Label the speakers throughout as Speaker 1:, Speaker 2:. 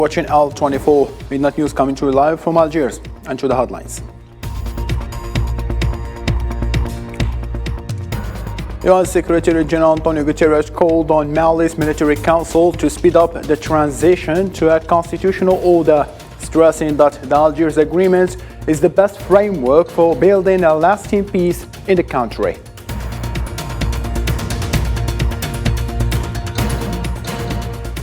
Speaker 1: Watching L24 Midnight News coming to you live from Algiers and to the headlines. UN Secretary General Antonio Guterres called on Mali's military council to speed up the transition to a constitutional order, stressing that the Algiers Agreement is the best framework for building a lasting peace in the country.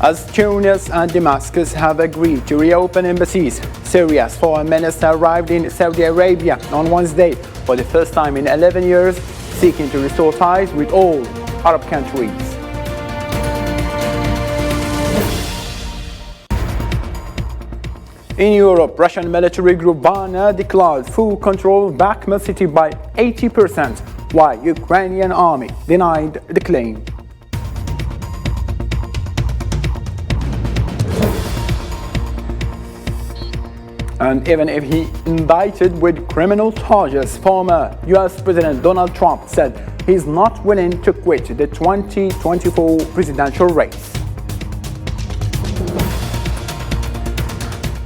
Speaker 1: As Tunis and Damascus have agreed to reopen embassies, Syria's foreign minister arrived in Saudi Arabia on Wednesday for the first time in 11 years, seeking to restore ties with all Arab countries. In Europe, Russian military group Wagner declared full control of Bakhmut city by 80%, while Ukrainian army denied the claim. And even if he indicted with criminal charges, former US President Donald Trump said he's not willing to quit the 2024 presidential race.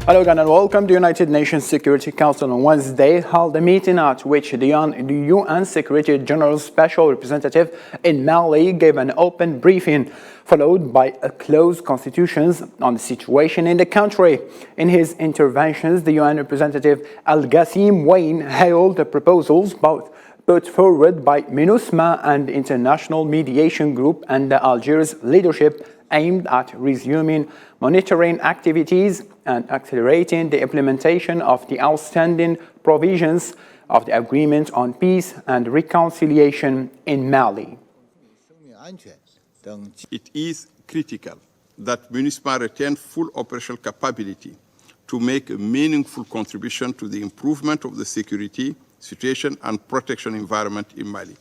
Speaker 1: Hello again and welcome. The United Nations Security Council on Wednesday held a meeting at which the UN Secretary General's Special Representative in Mali gave an open briefing, followed by a closed consultations on the situation in the country. In his interventions, the UN representative Al-Ghassim Wayne hailed the proposals put forward by MINUSMA and the International Mediation Group and the Algiers leadership aimed at resuming monitoring activities and accelerating the implementation of the outstanding provisions of the Agreement on Peace and Reconciliation in Mali.
Speaker 2: It is critical that MINUSMA retain full operational capability to make a meaningful contribution to the improvement of the security situation and protection environment in Mali.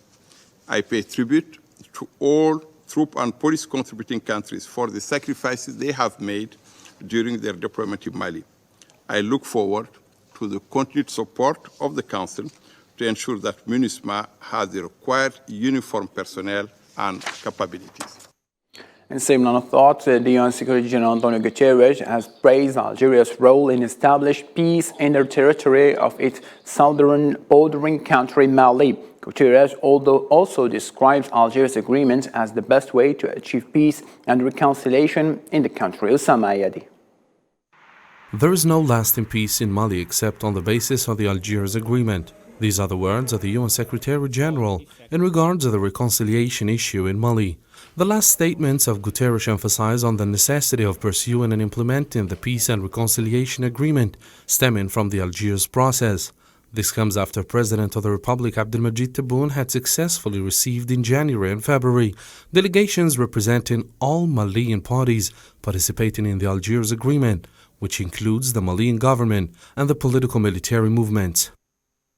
Speaker 2: I pay tribute to all troop and police contributing countries for the sacrifices they have made during their deployment in Mali. I look forward to the continued support of the Council to ensure that MINUSMA has the required uniform personnel and capabilities.
Speaker 1: In same line of thought, the UN Secretary General Antonio Guterres has praised Algeria's role in establishing peace in the territory of its southern bordering country, Mali. Guterres also describes Algiers' agreement as the best way to achieve peace and reconciliation in the country. Osama Ayadi.
Speaker 3: There is no lasting peace in Mali except on the basis of the Algiers Agreement. These are the words of the UN Secretary General in regards to the reconciliation issue in Mali. The last statements of Guterres emphasize on the necessity of pursuing and implementing the Peace and Reconciliation Agreement stemming from the Algiers process. This comes after President of the Republic Abdelmajid Tebboune had successfully received in January and February delegations representing all Malian parties participating in the Algiers Agreement, which includes the Malian government and the political military movements.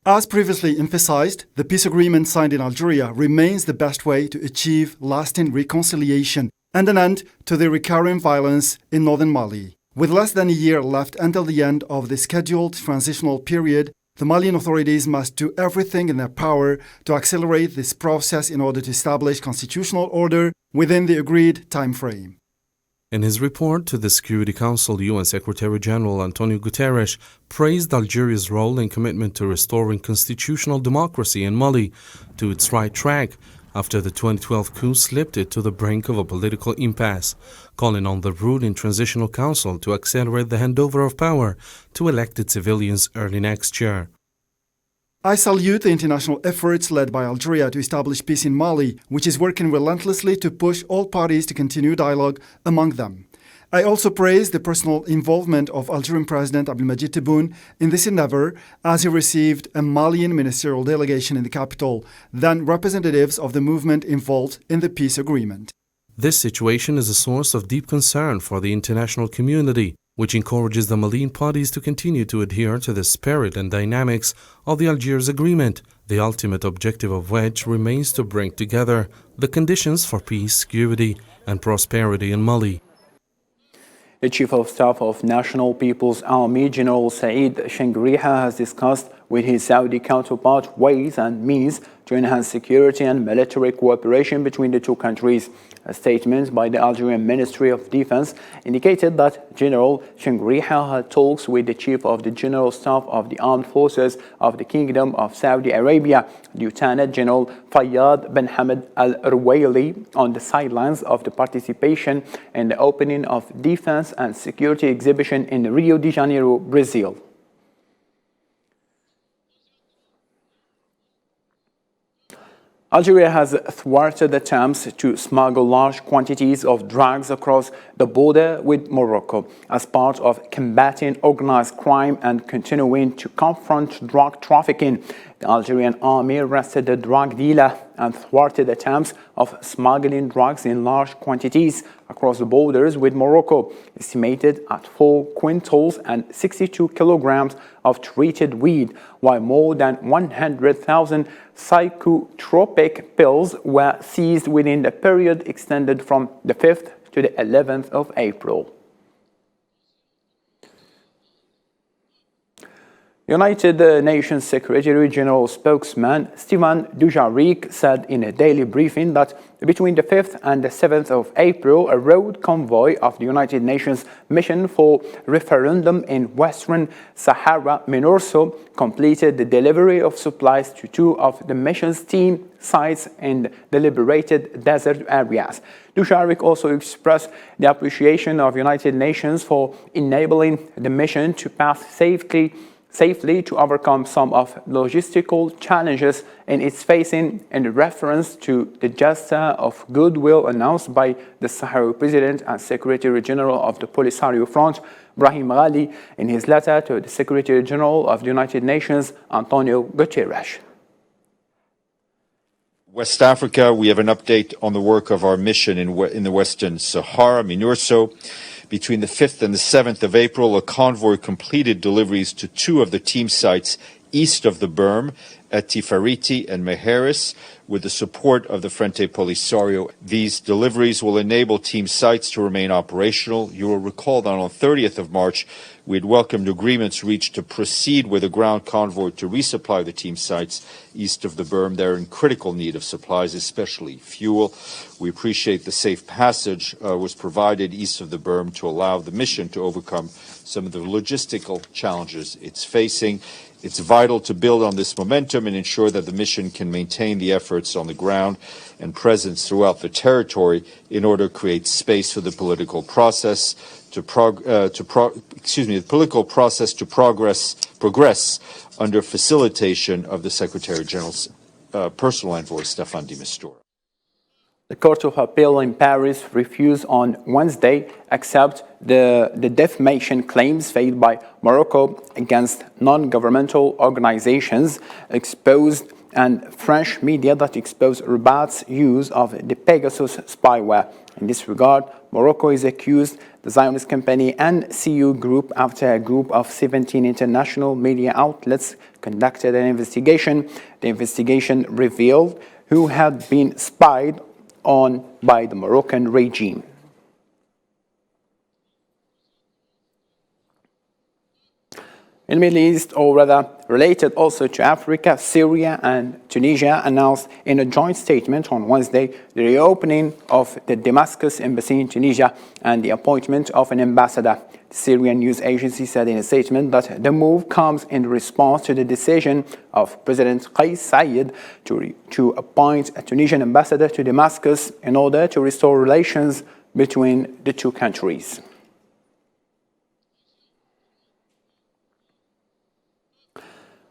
Speaker 4: As previously emphasized, the peace agreement signed in Algeria remains the best way to achieve lasting reconciliation and an end to the recurring violence in northern Mali. With less than a year left until the end of the scheduled transitional period, the Malian authorities must do everything in their power to accelerate this process in order to establish constitutional order within the agreed time frame.
Speaker 3: In his report to the Security Council, UN Secretary General Antonio Guterres praised Algeria's role and commitment to restoring constitutional democracy in Mali to its right track after the 2012 coup slipped it to the brink of a political impasse, calling on the ruling Transitional Council to accelerate the handover of power to elected civilians early next year.
Speaker 4: I salute the international efforts led by Algeria to establish peace in Mali, which is working relentlessly to push all parties to continue dialogue among them. I also praise the personal involvement of Algerian President Abdelmajid Tebboune in this endeavor, as he received a Malian ministerial delegation in the capital, then representatives of the movement involved in the peace agreement.
Speaker 3: This situation is a source of deep concern for the international community, which encourages the Malian parties to continue to adhere to the spirit and dynamics of the Algiers Agreement, the ultimate objective of which remains to bring together the conditions for peace, security, and prosperity in Mali.
Speaker 1: The Chief of Staff of National People's Army, General Saeed Shengriha, has discussed with his Saudi counterpart ways and means to enhance security and military cooperation between the two countries. A statement by the Algerian Ministry of Defense indicated that General Shengriha had talks with the Chief of the General Staff of the Armed Forces of the Kingdom of Saudi Arabia, Lieutenant General Fayyad bin Hamad Al Ruwaili, on the sidelines of the participation in the opening of Defense and Security Exhibition in Rio de Janeiro, Brazil. Algeria has thwarted attempts to smuggle large quantities of drugs across the border with Morocco as part of combating organized crime and continuing to confront drug trafficking. The Algerian army arrested the drug dealer and thwarted attempts of smuggling drugs in large quantities across the borders with Morocco, estimated at 4 quintals and 62 kilograms of treated weed, while more than 100,000 psychotropic pills were seized within the period extended from the 5th to the 11th of April. United Nations Secretary General spokesman Stephane Dujarric said in a daily briefing that between the 5th and the 7th of April, a road convoy of the United Nations Mission for Referendum in Western Sahara, MINURSO, completed the delivery of supplies to 2 of the mission's team sites in the liberated desert areas. Dujarric also expressed the appreciation of United Nations for enabling the mission to pass safely to overcome some of logistical challenges in its facing in reference to the gesture of goodwill announced by the Sahrawi President and Secretary General of the Polisario Front, Brahim Ghali, in his letter to the Secretary General of the United Nations, Antonio Guterres.
Speaker 5: West Africa, we have an update on the work of our mission in the Western Sahara, MINURSO. Between the 5th and the 7th of April, a convoy completed deliveries to 2 of the team sites east of the berm at Tifariti and Meheris with the support of the Frente Polisario. These deliveries will enable team sites to remain operational. You will recall that on 30th of March, we had welcomed agreements reached to proceed with a ground convoy to resupply the team sites east of the berm. They're in critical need of supplies, especially fuel. We appreciate the safe passage was provided east of the berm to allow the mission to overcome some of the logistical challenges it's facing. It's vital to build on this momentum and ensure that the mission can maintain the efforts on the ground and presence throughout the territory in order to create space for the political process to progress under facilitation of the Secretary General's personal envoy, Staffan de Mistura.
Speaker 1: The Court of Appeal in Paris refused on Wednesday accept the defamation claims filed by Morocco against non-governmental organizations exposed and French media that exposed Rabat's use of the Pegasus spyware. In this regard, Morocco is accused the Zionist company and CU Group after a group of 17 international media outlets conducted an investigation. The investigation revealed who had been spied on by the Moroccan regime. In the Middle East, or rather related also to Africa, Syria and Tunisia announced in a joint statement on Wednesday the reopening of the Damascus embassy in Tunisia and the appointment of an ambassador. The Syrian news agency said in a statement that the move comes in response to the decision of President Qais Said to appoint a Tunisian ambassador to Damascus in order to restore relations between the two countries.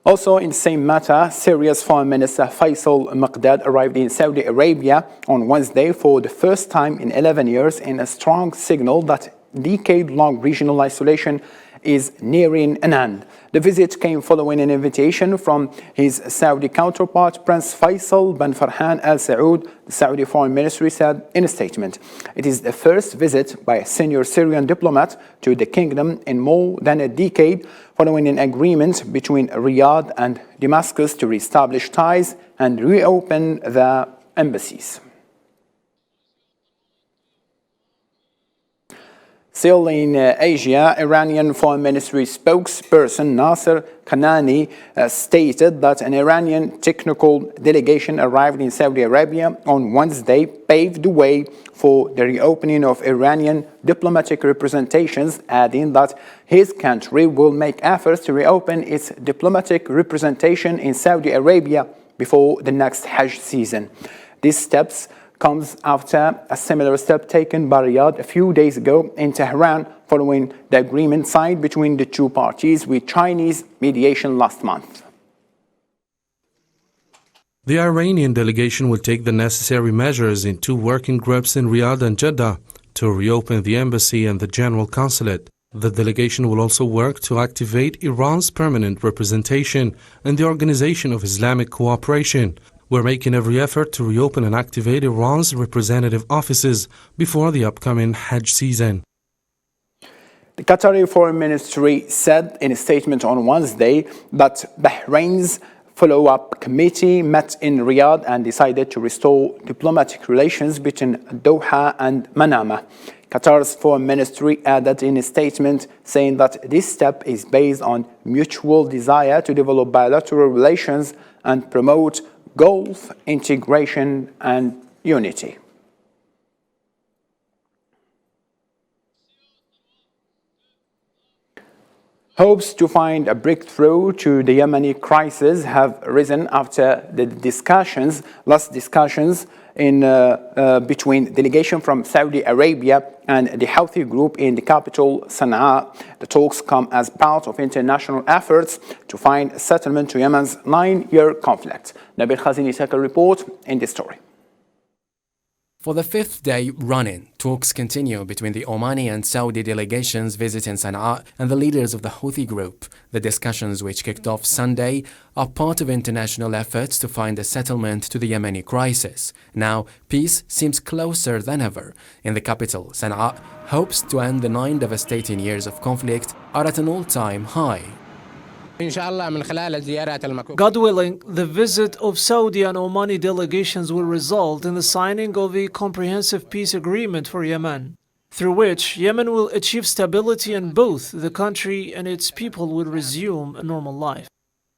Speaker 1: Also, in the same matter, Syria's Foreign Minister Faisal Maqdad arrived in Saudi Arabia on Wednesday for the first time in 11 years in a strong signal that decade-long regional isolation is nearing an end. The visit came following an invitation from his Saudi counterpart, Prince Faisal bin Farhan Al Saud, the Saudi Foreign Ministry said in a statement. It is the first visit by a senior Syrian diplomat to the kingdom in more than a decade, following an agreement between Riyadh and Damascus to reestablish ties and reopen the embassies. Still in Asia, Iranian Foreign Ministry spokesperson Nasser Kanani stated that an Iranian technical delegation arrived in Saudi Arabia on Wednesday paved the way for the reopening of Iranian diplomatic representations, adding that his country will make efforts to reopen its diplomatic representation in Saudi Arabia before the next Hajj season. These steps comes after a similar step taken by Riyadh a few days ago in Tehran following the agreement signed between the two parties with Chinese mediation last month.
Speaker 3: The Iranian delegation will take the necessary measures in two working groups in Riyadh and Jeddah to reopen the embassy and the general consulate. The delegation will also work to activate Iran's permanent representation in the Organization of Islamic Cooperation. We're making every effort to reopen and activate Iran's representative offices before the upcoming Hajj season.
Speaker 1: The Qatari Foreign Ministry said in a statement on Wednesday that Bahrain's follow-up committee met in Riyadh and decided to restore diplomatic relations between Doha and Manama. Qatar's Foreign Ministry added in a statement saying that this step is based on mutual desire to develop bilateral relations and promote Gulf integration and unity. Hopes to find a breakthrough to the Yemeni crisis have risen after the last discussions between delegation from Saudi Arabia and the Houthi group in the capital Sana'a. The talks come as part of international efforts to find a settlement to Yemen's 9-year conflict. Nabil Khazini take a report in this story.
Speaker 6: For the fifth day running, talks continue between the Omani and Saudi delegations visiting Sana'a and the leaders of the Houthi group. The discussions, which kicked off Sunday, are part of international efforts to find a settlement to the Yemeni crisis. Now, peace seems closer than ever. In the capital, Sana'a, hopes to end the 9 devastating years of conflict are at an all-time high.
Speaker 7: God willing, the visit of Saudi and Omani delegations will result in the signing of a comprehensive peace agreement for Yemen, through which Yemen will achieve stability and both the country and its people will resume a normal life.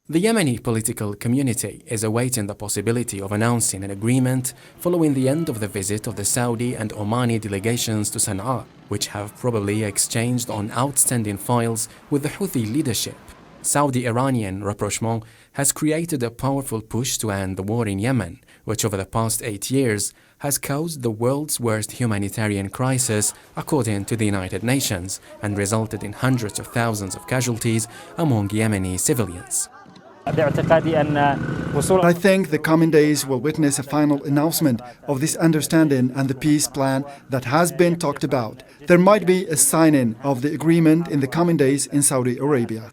Speaker 6: The Yemeni political community is awaiting the possibility of announcing an agreement following the end of the visit of the Saudi and Omani delegations to Sana'a, which have probably exchanged on outstanding files with the Houthi leadership. Saudi-Iranian rapprochement has created a powerful push to end the war in Yemen, which over the past 8 years has caused the world's worst humanitarian crisis, according to the United Nations, and resulted in hundreds of thousands of casualties among Yemeni civilians.
Speaker 4: I think the coming days will witness a final announcement of this understanding and the peace plan that has been talked about. There might be a signing of the agreement in the coming days in Saudi Arabia.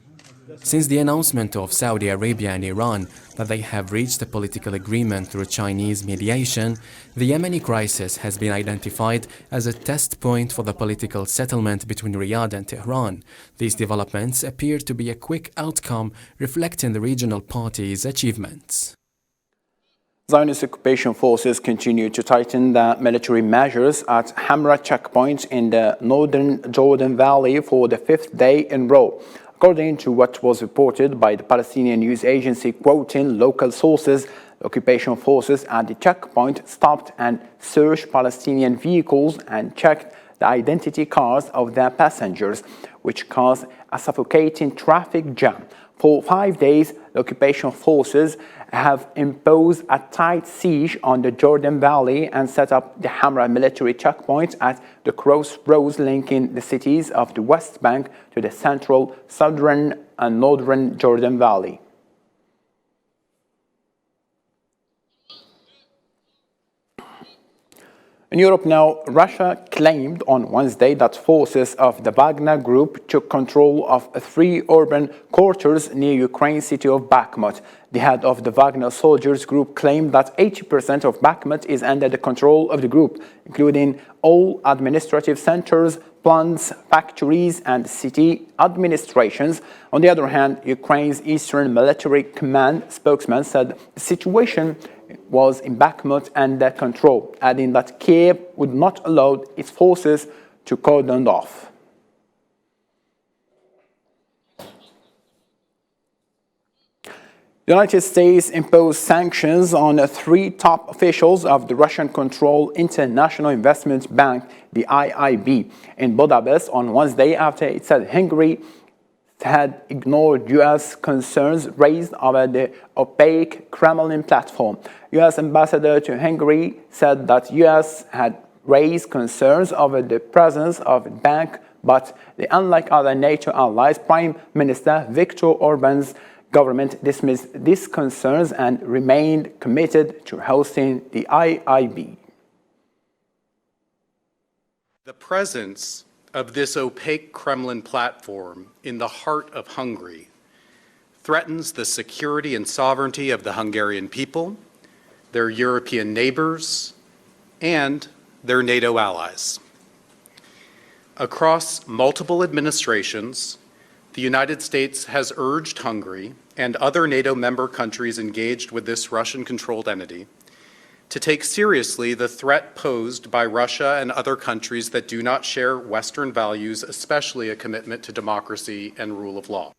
Speaker 6: Since the announcement of Saudi Arabia and Iran that they have reached a political agreement through Chinese mediation, the Yemeni crisis has been identified as a test point for the political settlement between Riyadh and Tehran. These developments appear to be a quick outcome reflecting the regional parties' achievements.
Speaker 1: Zionist occupation forces continue to tighten the military measures at Hamra checkpoint in the northern Jordan Valley for the 5th day in a row. According to what was reported by the Palestinian news agency quoting local sources, the occupation forces at the checkpoint stopped and searched Palestinian vehicles and checked the identity cards of their passengers, which caused a suffocating traffic jam. For 5 days, the occupation forces have imposed a tight siege on the Jordan Valley and set up the Hamra military checkpoint at the crossroads linking the cities of the West Bank to the central, southern, and northern Jordan Valley. In Europe now, Russia claimed on Wednesday that forces of the Wagner group took control of 3 urban quarters near Ukraine's city of Bakhmut. The head of the Wagner soldiers group claimed that 80% of Bakhmut is under the control of the group, including all administrative centers, plants, factories, and city administrations. On the other hand, Ukraine's Eastern Military Command spokesman said the situation was in Bakhmut under control, adding that Kiev would not allow its forces to cordon off. The United States imposed sanctions on three top officials of the Russian-controlled International Investment Bank, the IIB, in Budapest on Wednesday after it said Hungary had ignored U.S. concerns raised over the opaque Kremlin platform. U.S. ambassador to Hungary said that U.S. had raised concerns over the presence of the bank, but unlike other NATO allies, Prime Minister Viktor Orban's government dismissed these concerns and remained committed to hosting the IIB.
Speaker 8: The presence of this opaque Kremlin platform in the heart of Hungary threatens the security and sovereignty of the Hungarian people, their European neighbors, and their NATO allies. Across multiple administrations, the United States has urged Hungary and other NATO member countries engaged with this Russian-controlled entity to take seriously the threat posed by Russia and other countries that do not share Western values, especially a commitment to democracy and rule of law.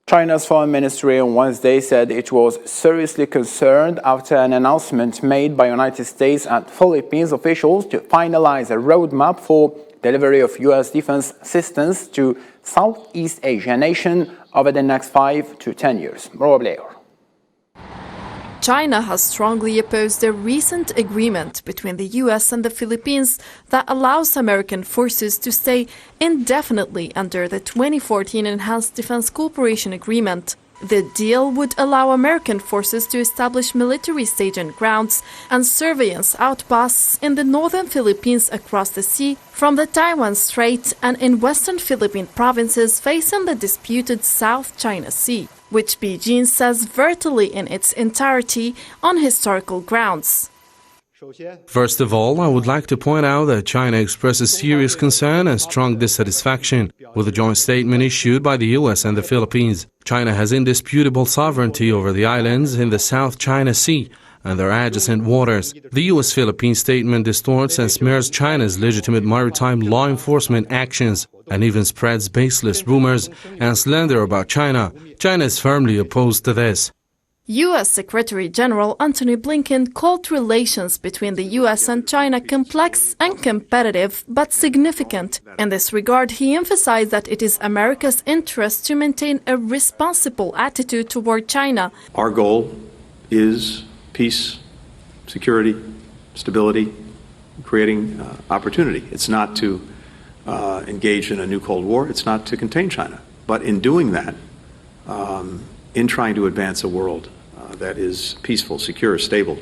Speaker 1: China's foreign ministry on Wednesday said it was seriously concerned after an announcement made by United States and Philippines officials to finalize a roadmap for delivery of U.S. defense assistance to Southeast Asian nation over the next 5 to 10 years. More later.
Speaker 9: China has strongly opposed a recent agreement between the U.S. and the Philippines that allows American forces to stay indefinitely under the 2014 Enhanced Defense Cooperation Agreement. The deal would allow American forces to establish military staging grounds and surveillance outposts in the northern Philippines across the sea, from the Taiwan Strait and in western Philippine provinces facing the disputed South China Sea, which Beijing says virtually in its entirety on historical grounds.
Speaker 3: First of all, I would like to point out that China expresses serious concern and strong dissatisfaction with the joint statement issued by the US and the Philippines. China has indisputable sovereignty over the islands in the South China Sea and their adjacent waters. The US-Philippines statement distorts and smears China's legitimate maritime law enforcement actions and even spreads baseless rumors and slander about China. China is firmly opposed to this.
Speaker 9: U.S. Secretary General Antony Blinken called relations between the U.S. and China complex and competitive, but significant. In this regard, he emphasized that it is America's interest to maintain a responsible attitude toward China.
Speaker 10: Our goal is peace, security, stability, creating opportunity. It's not to engage in a new Cold War. It's not to contain China. But in doing that, in trying to advance a world that is peaceful, secure, stable,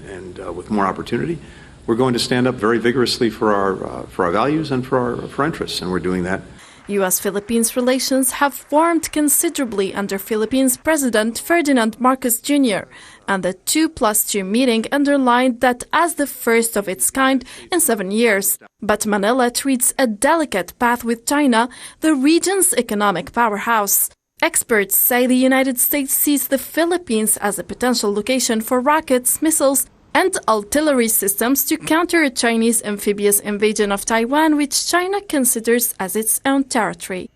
Speaker 10: and with more opportunity, we're going to stand up very vigorously for our values and for our interests, and we're doing that.
Speaker 9: U.S.-Philippines relations have warmed considerably under Philippines President Ferdinand Marcos Jr., and the 2+2 meeting underlined that as the first of its kind in 7 years. But Manila treads a delicate path with China, the region's economic powerhouse. Experts say the United States sees the Philippines as a potential location for rockets, missiles, and artillery systems to counter a Chinese amphibious invasion of Taiwan, which China considers as its own territory.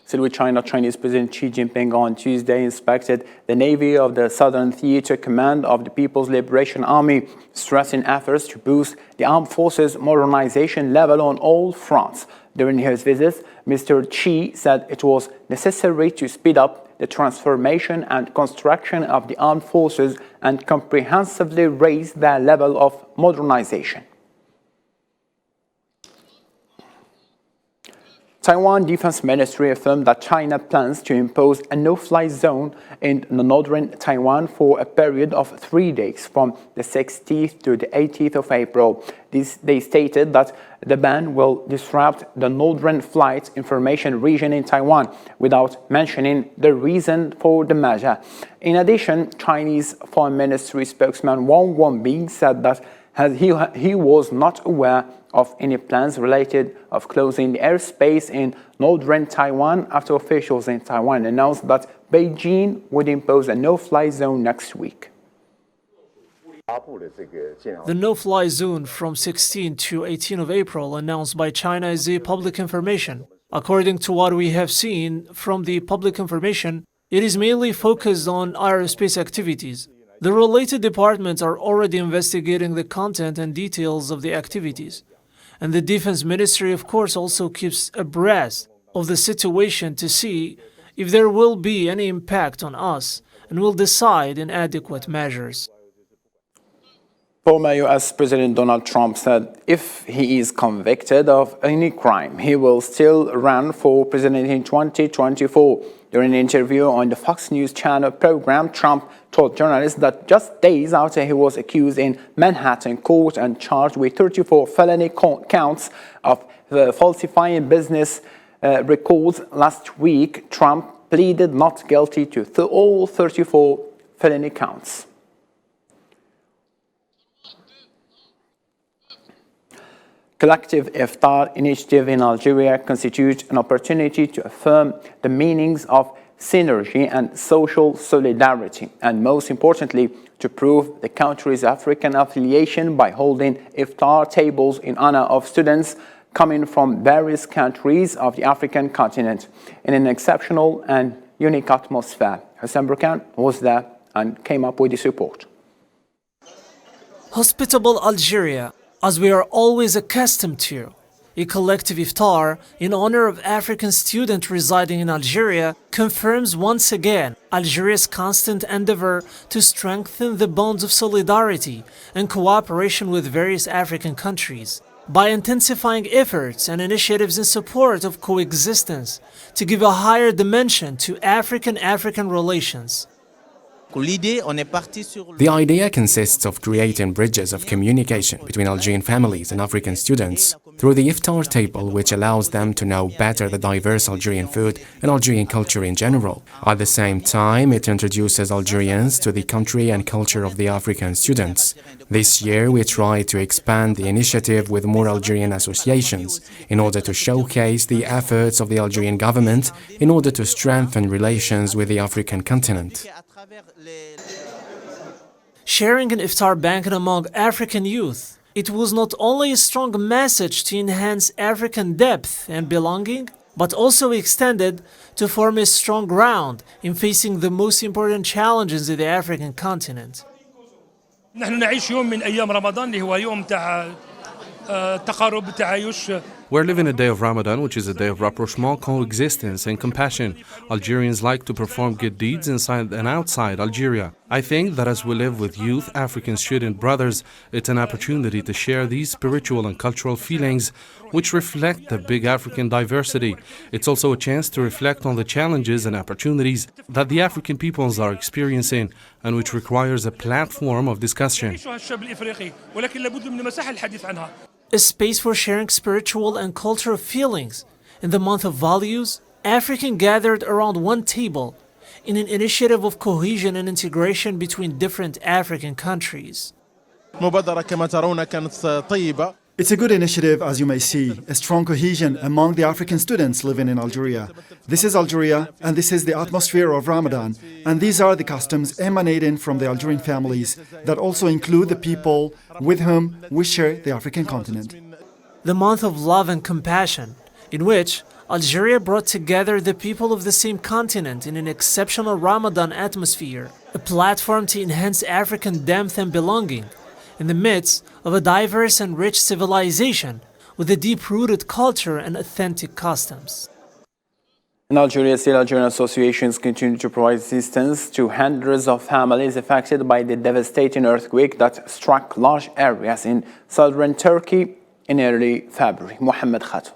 Speaker 1: Still with China, Chinese President Xi Jinping on Tuesday inspected the Navy of the Southern Theater Command of the People's Liberation Army, stressing efforts to boost the armed forces' modernization level on all fronts. During his visit, Mr. Xi said it was necessary to speed up the transformation and construction of the armed forces and comprehensively raise their level of modernization. Taiwan Defense Ministry affirmed that China plans to impose a no-fly zone in northern Taiwan for a period of 3 days from the 16th to the 18th of April. They stated that the ban will disrupt the northern flight information region in Taiwan without mentioning the reason for the measure. In addition, Chinese Foreign Ministry spokesman Wang Wenbin said that he was not aware of any plans related of closing the airspace in northern Taiwan after officials in Taiwan announced that Beijing would impose a no-fly zone next week.
Speaker 7: The no-fly zone from 16 to 18 of April announced by China is a public information. According to what we have seen from the public information, It is mainly focused on aerospace activities. The related departments are already investigating the content and details of the activities. And the Defense Ministry, of course, also keeps abreast of the situation to see if there will be any impact on us and will decide in adequate measures.
Speaker 1: Former US President Donald Trump said if he is convicted of any crime, he will still run for president in 2024. During an interview on the Fox News Channel program, Trump told journalists that just days after he was accused in Manhattan court and charged with 34 felony counts of falsifying business records last week, Trump pleaded not guilty to all 34 felony counts. Collective Iftar initiative in Algeria constitutes an opportunity to affirm the meanings of synergy and social solidarity, and most importantly, to prove the country's African affiliation by holding iftar tables in honor of students coming from various countries of the African continent in an exceptional and unique atmosphere. Hassan Burkan was there and came up with this report.
Speaker 7: Hospitable Algeria, as we are always accustomed to, a collective iftar in honor of African students residing in Algeria confirms once again Algeria's constant endeavor to strengthen the bonds of solidarity and cooperation with various African countries by intensifying efforts and initiatives in support of coexistence to give a higher dimension to African-African relations.
Speaker 6: The idea consists of creating bridges of communication between Algerian families and African students through the iftar table, which allows them to know better the diverse Algerian food and Algerian culture in general. At the same time, it introduces Algerians to the country and culture of the African students. This year, we try to expand the initiative with more Algerian associations in order to showcase the efforts of the Algerian government in order to strengthen relations with the African continent.
Speaker 7: Sharing an iftar banquet among African youth, it was not only a strong message to enhance African depth and belonging, but also extended to form a strong ground in facing the most important challenges in the African continent.
Speaker 11: نحن نعيش يوم من أيام رمضان اللي هو يوم تاع تقارب تعايش.
Speaker 3: We're living a day of Ramadan, which is a day of rapprochement, coexistence, and compassion. Algerians like to perform good deeds inside and outside Algeria. I think that as we live with youth, African student brothers, it's an opportunity to share these spiritual and cultural feelings which reflect the big African diversity. It's also a chance to reflect on the challenges and opportunities that the African peoples are experiencing and which requires a platform of discussion.
Speaker 7: A space for sharing spiritual and cultural feelings. In the month of values, Africans gathered around one table in an initiative of cohesion and integration between different African countries.
Speaker 4: It's a good initiative, as you may see, a strong cohesion among the African students living in Algeria. This is Algeria, and this is the atmosphere of Ramadan, and these are the customs emanating from the Algerian families that also include the people with whom we share the African continent.
Speaker 7: The month of love and compassion, in which Algeria brought together the people of the same continent in an exceptional Ramadan atmosphere, a platform to enhance African depth and belonging, in the midst of a diverse and rich civilization with a deep-rooted culture and authentic customs.
Speaker 1: In Algeria, still Algerian associations continue to provide assistance to hundreds of families affected by the devastating earthquake that struck large areas in southern Turkey in early February. Mohammed Khatou.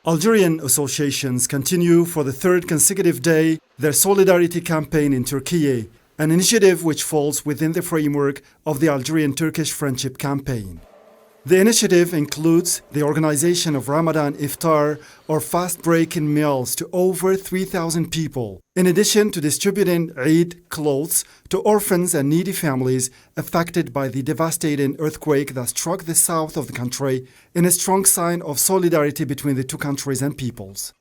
Speaker 4: Algerian associations continue for the third consecutive day their solidarity campaign in Turkey, an initiative which falls within the framework of the Algerian-Turkish Friendship Campaign. The initiative includes the organization of Ramadan Iftar or fast-breaking meals to over 3,000 people, in addition to distributing Eid clothes to orphans and needy families affected by the devastating earthquake that struck the south of the country, in a strong sign of solidarity between the two countries and peoples.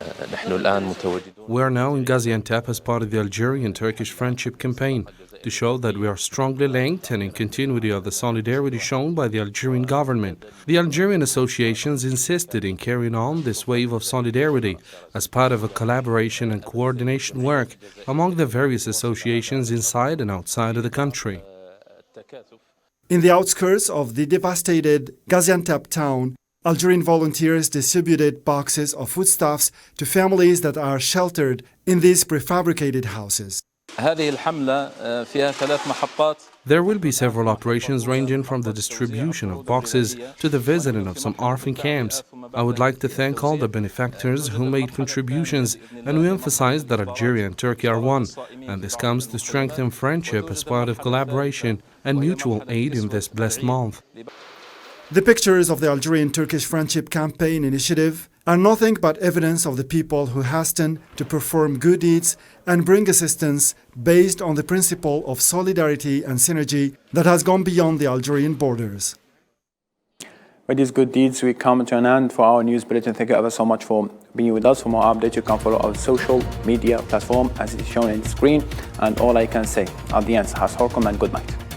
Speaker 3: We are now in Gaziantep as part of the Algerian-Turkish friendship campaign to show that we are strongly linked and in continuity of the solidarity shown by the Algerian government. The Algerian associations insisted in carrying on this wave of solidarity as part of a collaboration and coordination work among the various associations inside and outside of the country.
Speaker 4: In the outskirts of the devastated Gaziantep town, Algerian volunteers distributed boxes of foodstuffs to families that are sheltered in these prefabricated houses.
Speaker 3: There will be several operations ranging from the distribution of boxes to the visiting of some orphan camps. I would like to thank all the benefactors who made contributions, and we emphasize that Algeria and Turkey are one, and this comes to strengthen friendship as part of collaboration and mutual aid in this blessed month.
Speaker 4: The pictures of the Algerian-Turkish Friendship Campaign initiative are nothing but evidence of the people who hasten to perform good deeds and bring assistance based on the principle of solidarity and synergy that has gone beyond the Algerian borders.
Speaker 1: With these good deeds, we come to an end for our news bulletin. Thank you ever so much for being with us. For more updates, you can follow our social media platform as is shown on the screen. And all I can say at the end, Lيصلكم and good night.